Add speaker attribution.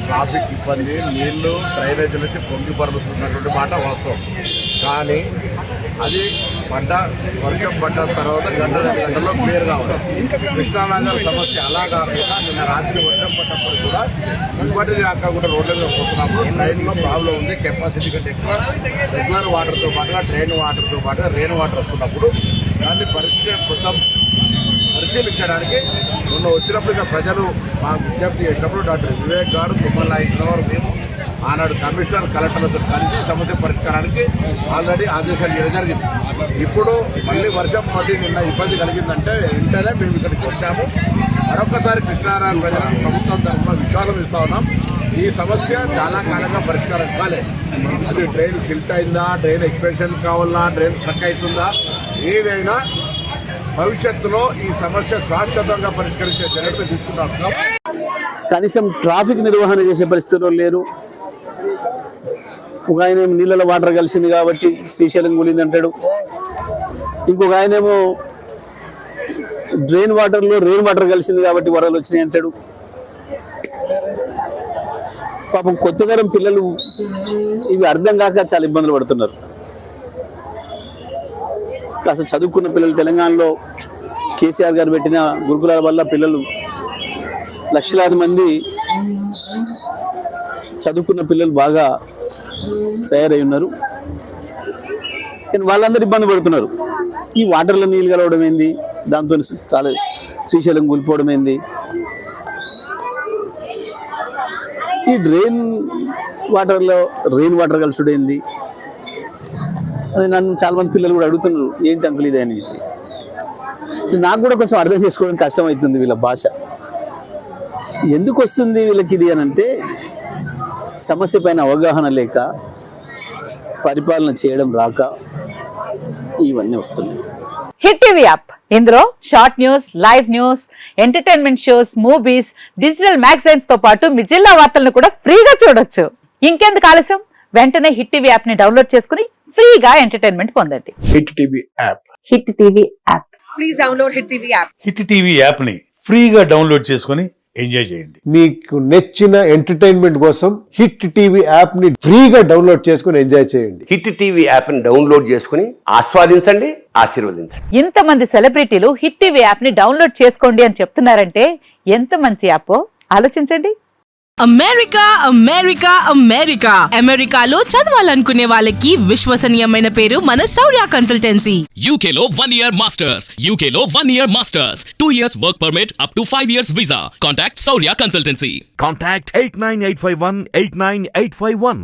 Speaker 1: Traffic ఇబ్బంది, నీళ్లు drainage నుంచి పొంగి పరుస్తున్నటువంటి మాట వాస్తవం. కానీ అది వర్షం పడ్డ తర్వాత గంటలో క్లియర్ కావాలి. కృష్ణానగర్ సమస్య అలా కాకుండా నిన్న రాత్రి వర్షం పడ్డప్పుడు కూడా ఇప్పటి దాకా కూడా రోడ్ల మీద పోతున్నప్పుడు ట్రైన్లో ప్రాబ్లం ఉంది. కెపాసిటీ కంటే ఎక్కువ రెగ్యులర్ వాటర్తో పాటుగా ట్రైన్ వాటర్తో పాటుగా రెయిన్ వాటర్ వస్తున్నప్పుడు దాన్ని పరిశీలించడానికి మొన్న వచ్చినప్పుడు ఇక ప్రజలు మా విజ్ఞప్తి చేసినప్పుడు డాక్టర్ వివేక్ గారు, తుమ్మల నాయకులవారు, మేము ఆనాడు కమిషనర్ కలెక్టర్లతో కలిసి సమస్య పరిష్కారానికి ఆల్రెడీ ఆదేశాలు చేయడం జరిగింది. ఇప్పుడు మళ్ళీ వర్షం పడి నిన్న ఇబ్బంది కలిగిందంటే వెంటనే మేము ఇక్కడికి వచ్చాము. మరొకసారి కృష్ణారాయణ ప్రజలకు ప్రభుత్వం తరఫున విశ్వాసం ఇస్తా ఉన్నాం. ఈ సమస్య చాలా కాలంగా పరిష్కారం కాలే. అది ట్రైన్ ఫిల్ట్ అయిందా, ట్రైన్ ఎక్స్పెన్షన్ కావాలా, ట్రైన్ స్ట్రక్ అవుతుందా, ఏదైనా భవిష్యత్తులో ఈ సమస్య శాశ్వతంగా పరిష్కరించే చర్యలు తీసుకున్నాం.
Speaker 2: కనీసం ట్రాఫిక్ నిర్వహణ చేసే పరిస్థితుల్లో లేరు. ఒక ఆయనేమో నీళ్ళలో వాటర్ కలిసింది కాబట్టి శ్రీశైలం కూలింది అంటాడు. ఇంకొక ఆయనేమో డ్రైన్ వాటర్లో రెయిన్ వాటర్ కలిసింది కాబట్టి వరదలు వచ్చినాయి అంటాడు. పాపం కొత్త తరం పిల్లలు ఇవి అర్థం కాక చాలా ఇబ్బందులు పడుతున్నారు. కాస్త చదువుకున్న పిల్లలు తెలంగాణలో కేసీఆర్ గారు పెట్టిన గురుకులాల వల్ల పిల్లలు లక్షలాది మంది చదువుకున్న పిల్లలు బాగా తయారై ఉన్నారు. కానీ వాళ్ళందరూ ఇబ్బంది పడుతున్నారు. ఈ వాటర్లో నీళ్ళు కలవడం ఏంది, దాంతో శ్రీశైలం కూలిపోవడం ఏంది, ఈ డ్రైన్ వాటర్లో రెయిన్ వాటర్ కలుసుడు ఏంది, అది నన్ను చాలా మంది పిల్లలు కూడా అడుగుతున్నారు, ఏంటి అంకుల్ ఇదే అని. నాకు కూడా కొంచెం అర్థం చేసుకోవడం కష్టం అవుతుంది. వీళ్ళ భాష ఎందుకు వస్తుంది వీళ్ళకి ఇది అని అంటే, సమస్య పైన అవగాహన లేక, పరిపాలన చేయడం రాక ఇవన్నీ వస్తున్నాయి.
Speaker 3: హిట్ టీవీ యాప్, ఇందులో short news, live news, entertainment shows, movies, digital magazines తో పాటు మీ జిల్లా వార్తలను కూడా ఫ్రీగా చూడొచ్చు. ఇంకెందుకు ఆలస్యం, వెంటనే హిట్ టీవీ యాప్ ని డౌన్లోడ్ చేసుకుని ఫ్రీగా ఎంటర్టైన్మెంట్ పొందండి.
Speaker 4: Hit TV app.
Speaker 3: Hit TV app.
Speaker 5: Please download hit TV app.
Speaker 6: Hit TV app ని ఫ్రీగా డౌన్లోడ్ చేసుకుని ఎంజాయ్ చేయండి.
Speaker 4: మీకు నచ్చిన ఎంటర్టైన్మెంట్ కోసం హిట్ టీవీ యాప్ ని ఫ్రీగా డౌన్లోడ్ చేసుకుని ఎంజాయ్ చేయండి.
Speaker 7: హిట్ టీవీ యాప్ ని డౌన్లోడ్ చేసుకుని ఆస్వాదించండి, ఆశీర్వదించండి.
Speaker 3: ఇంతమంది సెలబ్రిటీలు హిట్ టీవీ యాప్ ని డౌన్లోడ్ చేసుకోండి అని చెప్తున్నారంటే ఎంత మంచి యాప్ ఆలోచించండి.
Speaker 5: అమెరికా అమెరికా అమెరికా అమెరికాలో చదవాలనుకునే వాళ్ళకి విశ్వసనీయమైన పేరు మన శౌర్య కన్సల్టెన్సీ.
Speaker 8: UK లో 1 year masters, UK లో 1 year masters, 2 years work permit up to 5 years visa. Contact Saurya Consultancy.
Speaker 9: Contact 89851 89851.